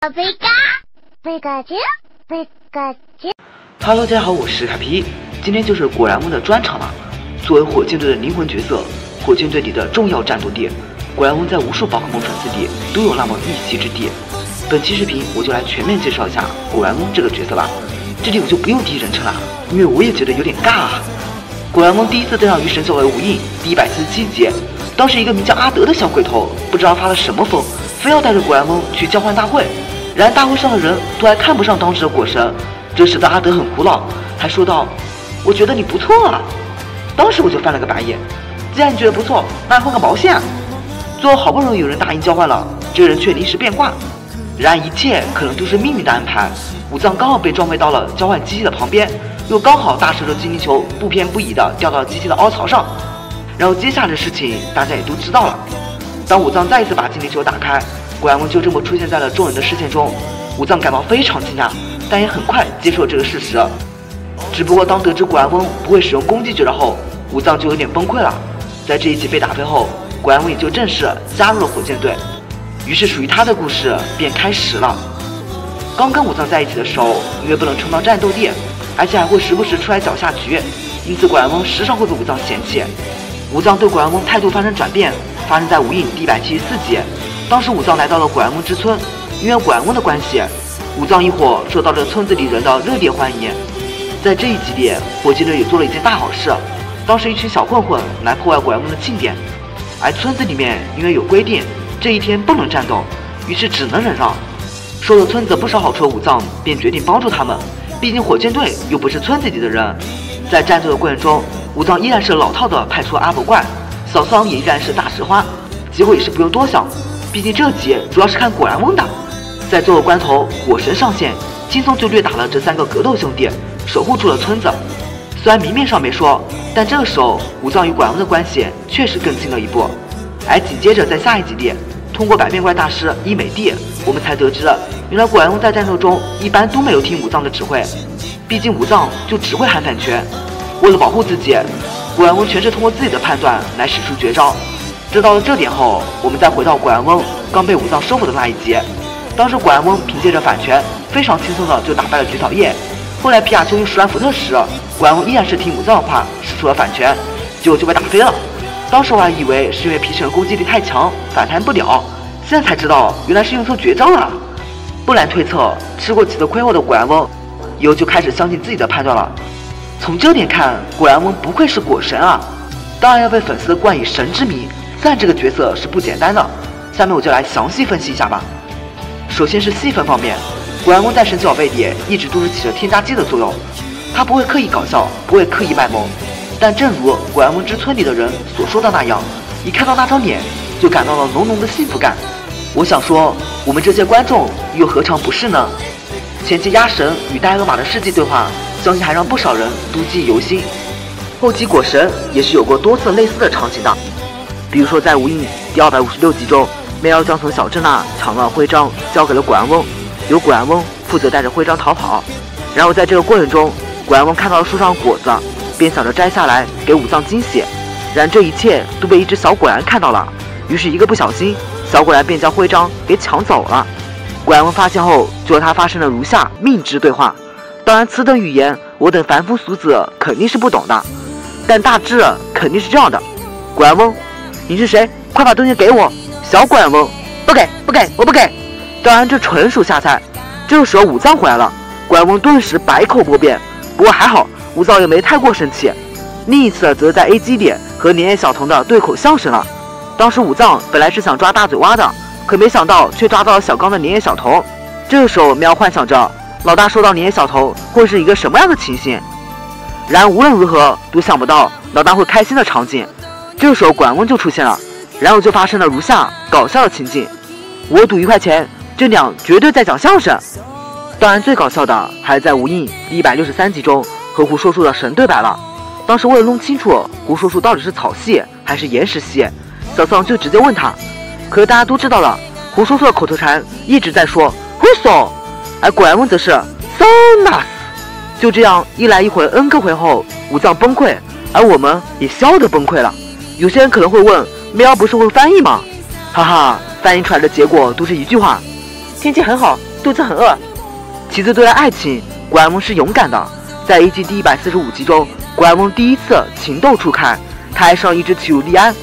Hello， 大家好，我是卡皮。今天就是果然翁的专场了。作为火箭队的灵魂角色，火箭队里的重要战斗地，果然翁在无数宝可梦粉丝里都有那么一席之地。本期视频我就来全面介绍一下果然翁这个角色吧。这里我就不用第一人称了，因为我也觉得有点尬啊。果然翁第一次登场于神奇宝贝无印第147集，当时一个名叫阿德的小鬼头不知道发了什么疯，非要带着果然翁去交换大会。然而大会上的人都还看不上当时的果神，这使得阿德很苦恼，还说道：“我觉得你不错啊。”当时我就翻了个白眼，既然你觉得不错，那换个毛线啊！最后好不容易有人答应交换了，这个人却临时变卦。然而一切可能都是命运的安排。武藏刚好被装备到了交换机器的旁边，又刚好大石头精灵球不偏不倚地掉到了机器的凹槽上。然后接下来的事情大家也都知道了。当武藏再一次把精灵球打开，果然翁就这么出现在了众人的视线中。武藏感到非常惊讶，但也很快接受了这个事实。只不过当得知果然翁不会使用攻击绝招后，武藏就有点崩溃了。在这一集被打飞后，果然翁也就正式加入了火箭队，于是属于他的故事便开始了。刚跟武藏在一起的时候，因为不能充当战斗力，而且还会时不时出来搅下局，因此果然翁时常会被武藏嫌弃。武藏对果然翁态度发生转变，发生在无印第174集。当时武藏来到了果然翁之村，因为果然翁的关系，武藏一伙受到了村子里人的热烈欢迎。在这一集里，火箭队也做了一件大好事。当时一群小混混来破坏果然翁的庆典，而村子里面因为有规定，这一天不能战斗，于是只能忍让。受了村子不少好处的武藏便决定帮助他们，毕竟火箭队又不是村子里的人。在战斗的过程中，武藏依然是老套的派出阿伯怪，嫂桑也依然是大石花。结果也是不用多想，毕竟这集主要是看果然翁的。在最后关头，火神上线，轻松就掠打了这3个格斗兄弟，守护住了村子。虽然明面上没说，但这个时候武藏与果然翁的关系确实更近了一步。而紧接着在下一集里，通过百变怪大师伊美蒂，我们才得知原来果然翁在战斗中一般都没有听武藏的指挥，毕竟武藏就只会韩反拳。为了保护自己，果然翁全是通过自己的判断来使出绝招。知道了这点后，我们再回到果然翁刚被武藏收服的那一集。当时果然翁凭借着反拳非常轻松的就打败了菊草叶。后来皮卡丘用鼠兰福特时，果然翁依然是听武藏的话使出了反拳，结果就被打飞了。当时我还以为是因为皮神攻击力太强反弹不了，现在才知道原来是用错绝招了。不然推测吃过几次亏后的果然翁以后就开始相信自己的判断了。从这点看，果然翁不愧是果神啊，当然要被粉丝冠以神之名，自然这个角色是不简单的。下面我就来详细分析一下吧。首先是戏份方面，果然翁在神奇宝贝里一直都是起着添加剂的作用，他不会刻意搞笑，不会刻意卖萌。但正如果然翁之村里的人所说的那样，一看到那张脸就感到了浓浓的幸福感。我想说，我们这些观众又何尝不是呢？前期鸭神与戴尔玛的世纪对话，相信还让不少人都记忆犹新。后期果神也是有过多次类似的场景的，比如说在无印第256集中，梅尔将从小珍娜抢了徽章交给了果然翁，由果然翁负责带着徽章逃跑。然后在这个过程中，果然翁看到了树上的果子，便想着摘下来给武藏惊喜。然这一切都被一只小果然看到了，于是一个不小心，小果然便将徽章给抢走了。果然翁发现后，就和他发生了如下命之对话。当然此等语言我等凡夫俗子肯定是不懂的，但大致肯定是这样的：果然翁，你是谁？快把东西给我！小果然翁，不给，不给，我不给。当然这纯属瞎猜。这个时候武藏回来了，果然翁顿时百口莫辩。不过还好，武藏也没太过生气。另一次则在 A 基里和连夜小童的对口相声了。当时武藏本来是想抓大嘴蛙的，可没想到却抓到了小刚的连夜小童。这个时候喵幻想着老大收到连夜小童会是一个什么样的情形，然而无论如何都想不到老大会开心的场景。这个时候果然翁就出现了，然后就发生了如下搞笑的情景：我赌1块钱，这俩绝对在讲相声。当然最搞笑的还是在无印第163集中和胡说书的神对白了。当时为了弄清楚胡说书到底是草系还是岩石系，小桑就直接问他，可是大家都知道了，胡说书的口头禅一直在说胡说，而果然翁则是 so nice。 就这样一来一回 N 个回后，武藏崩溃，而我们也笑得崩溃了。有些人可能会问，喵不是会翻译吗？哈哈，翻译出来的结果都是一句话：天气很好，肚子很饿。其次，对待爱情，古莱蒙是勇敢的。在A季第145集中，古莱蒙第一次情窦初开，他爱上了一只奇鲁莉安，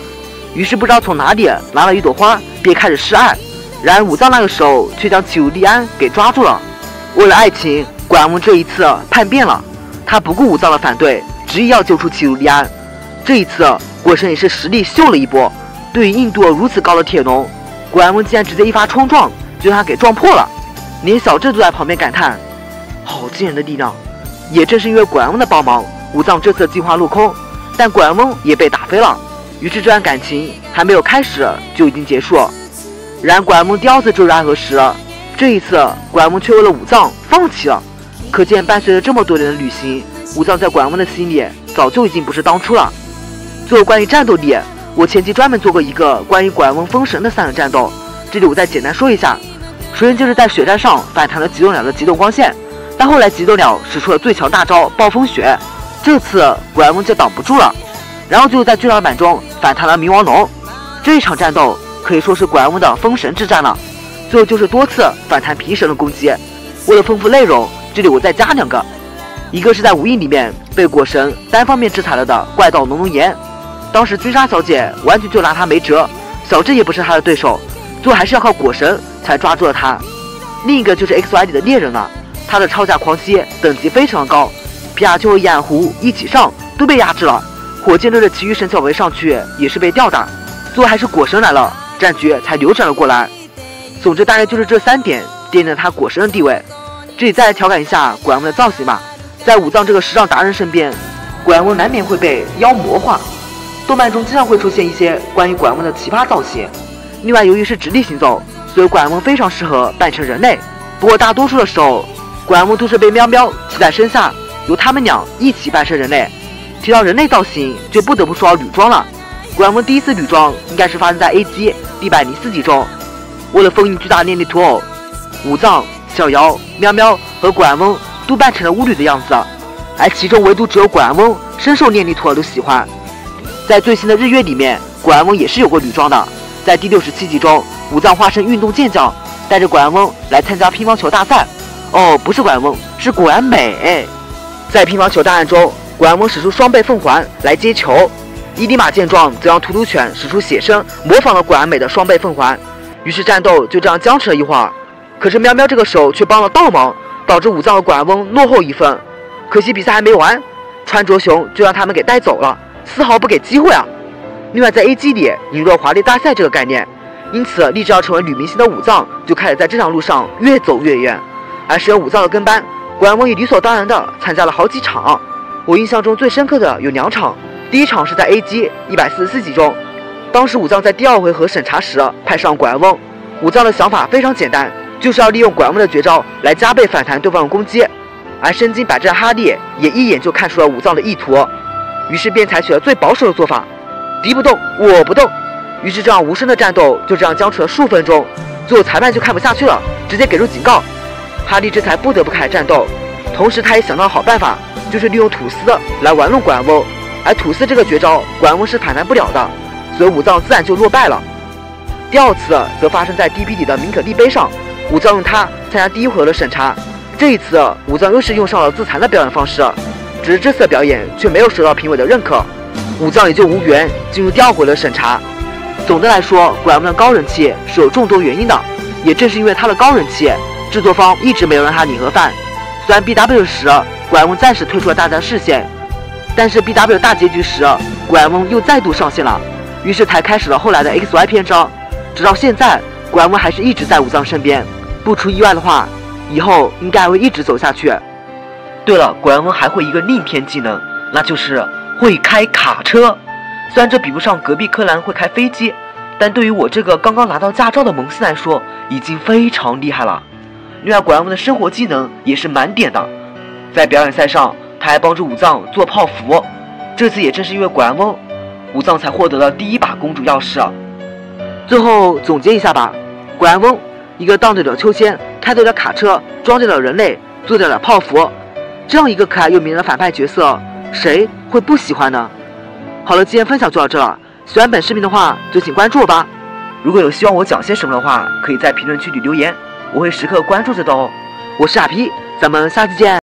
于是不知道从哪里拿了一朵花，便开始示爱。然而武藏那个时候却将奇鲁莉安给抓住了。为了爱情，古莱蒙这一次叛变了，他不顾武藏的反对，执意要救出奇鲁莉安。这一次，果神也是实力秀了一波。对于硬度如此高的铁龙，古莱蒙竟然直接一发冲撞就将他给撞破了，连小智都在旁边感叹：好惊人的力量！也正是因为古莱蒙的帮忙，武藏这次计划落空，但古莱蒙也被打飞了。于是这段感情还没有开始就已经结束。然而古莱蒙第二次坠入爱河时，这一次古莱蒙却为了武藏放弃了。可见伴随着这么多年的旅行，武藏在古莱蒙的心里早就已经不是当初了。最后关于战斗力，我前期专门做过一个关于古莱蒙封神的3个战斗，这里我再简单说一下。首先就是在血战上反弹了极冻鸟的极冻光线，但后来极冻鸟使出了最强大招暴风雪，这次古莱蒙就挡不住了。然后就在剧场版中反弹了冥王龙，这一场战斗可以说是古莱蒙的封神之战了。最后就是多次反弹皮神的攻击。为了丰富内容，这里我再加2个，一个是在无印里面被果神单方面制裁了的怪盗浓浓岩，当时君莎小姐完全就拿他没辙，小智也不是他的对手，最后还是要靠果神才抓住了他。另一个就是 XY 里的猎人了，他的超甲狂吸等级非常高，皮卡丘和眼狐一起上都被压制了，火箭队的其余神小维上去也是被吊打，最后还是果神来了，战局才扭转了过来。总之大概就是这3点奠定了他果神的地位。这里再来调侃一下古莱蒙的造型吧，在武藏这个时尚达人身边，古莱蒙难免会被妖魔化，动漫中经常会出现一些关于古莱蒙的奇葩造型。另外由于是直立行走，所以古莱蒙非常适合扮成人类，不过大多数的时候古莱蒙都是被喵喵骑在身下，由他们俩一起扮成人类。提到人类造型，就不得不说到女装了。古莱蒙第一次女装应该是发生在 A 季第104集中，为了封印巨大念力图偶，武藏、小瑶、喵喵和古莱蒙都扮成了巫女的样子，而其中唯独只有古莱蒙深受念力图偶的喜欢。在最新的日月里面，古莱蒙也是有过女装的，在第67集中，武藏化身运动健将，带着古莱蒙来参加乒乓球大赛。哦，不是古莱蒙，是古莱美。在乒乓球大战中，古莱蒙使出双倍凤环来接球，伊迪玛见状则让图图犬使出血声模仿了古莱美的双倍凤环，于是战斗就这样僵持了一会儿。可是喵喵这个时候却帮了倒忙，导致武藏和古莱蒙落后1分。可惜比赛还没完，川卓雄就让他们给带走了，丝毫不给机会啊。另外在 A 季里引入了华丽大赛这个概念，因此立志要成为女明星的武藏就开始在这条路上越走越远。而身为武藏的跟班，古莱蒙也理所当然的参加了好几场。我印象中最深刻的有2场，第一场是在 A 季144集中，当时武藏在第2回合审查时派上古莱蒙，武藏的想法非常简单，就是要利用古莱蒙的绝招来加倍反弹对方的攻击。而身经百战的哈利也一眼就看出了武藏的意图，于是便采取了最保守的做法，敌不动我不动。于是这样无声的战斗就这样僵持了数分钟，最后裁判就看不下去了，直接给出警告，哈利这才不得不开始战斗。同时他也想到了好办法，就是利用吐丝来玩弄古莱蒙，而吐丝这个绝招古莱蒙是反弹不了的，所以武藏自然就落败了。第2次则发生在 DP 里的明可丽杯上，武藏用它参加第1回合的审查，这一次武藏又是用上了自残的表演方式，只是这次的表演却没有受到评委的认可，武藏也就无缘进入第2回合的审查。总的来说，古莱蒙的高人气是有众多原因的，也正是因为他的高人气，制作方一直没有让他领盒饭。虽然 BW 时古莱蒙暂时退出了大家视线，但是 BW 大结局时古莱蒙又再度上线了，于是才开始了后来的 XY 篇章。直到现在，古莱蒙还是一直在武藏身边，不出意外的话，以后应该会一直走下去。对了，古莱蒙还会一个逆天技能，那就是会开卡车。虽然这比不上隔壁柯南会开飞机，但对于我这个刚刚拿到驾照的萌新来说，已经非常厉害了。另外，古莱蒙的生活技能也是满点的，在表演赛上，他还帮助武藏做泡芙。这次也正是因为古莱蒙，武藏才获得了第1把公主钥匙。最后总结一下吧，古莱蒙一个荡对了秋千，开对了卡车，装对了人类，做对了泡芙，这样一个可爱又迷人的反派角色，谁会不喜欢呢？好了，今天分享就到这了，喜欢本视频的话就请关注我吧。如果有希望我讲些什么的话，可以在评论区里留言。我会时刻关注着的哦。我是阿皮，咱们下次见。